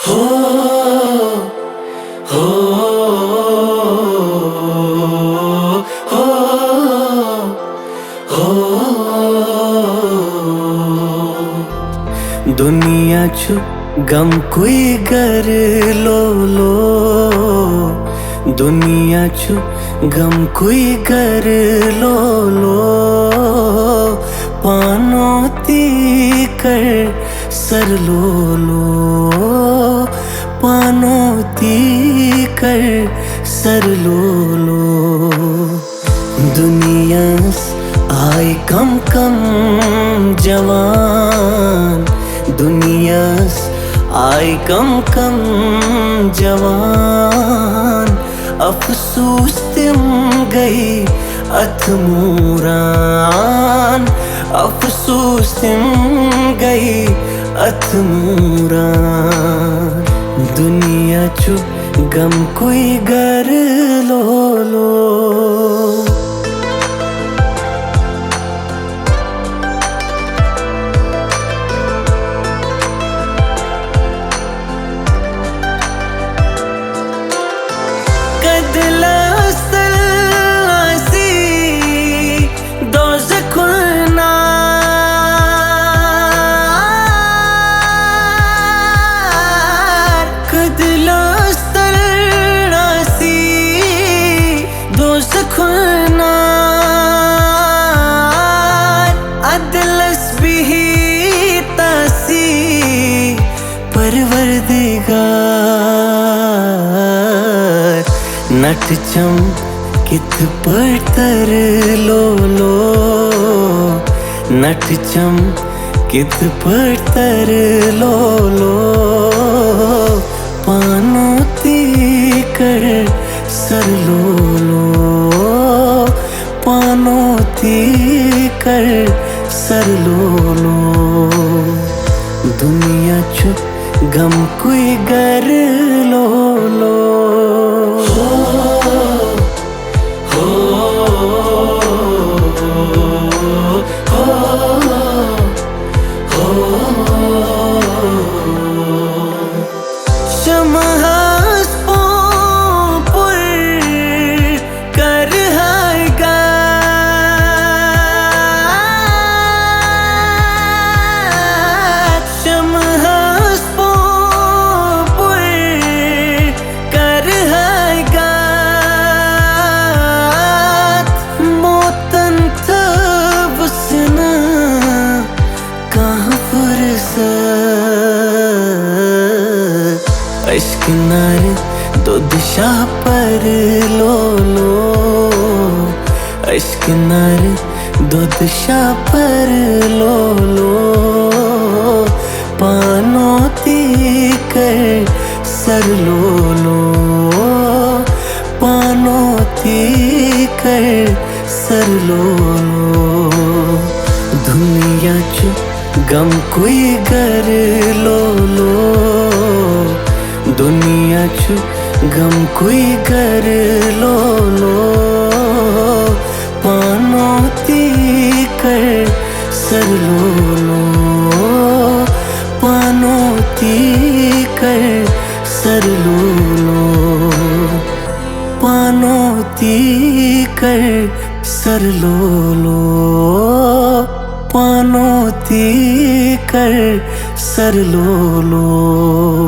हो हो हो हो दुनिया च गम कोई गर लो दुनिया च गम कोई गर लो पानोती कर सर लो पानोती कर सर लो दुनिया आए कम कम जवान दुनिया आए कम कम जवान अफसोस तिम गई अथमूरान अफसोस तिम गई अथमूरान दुनिया चु गम कोई गर लो परवरदिगार नट चम कित पर तर लो नट चम कित पर तर लो पानोती कर सर लो पानोती कर सर लो दुनिया चुप गम कोई गर लो हो हो हो हो शमहास पुर कर हायगा इश्क नर दो दिशा पर लो इश्क नर दो दिशा पर लो पानोती कर सर लो पानोती कर सर लो दुनिया च गम कोई गर लो दुनिया च गम कोई गर लो पानोती कर सर लो पानोती कर सर लो पानोती कर सर लो पानोती कर सर लो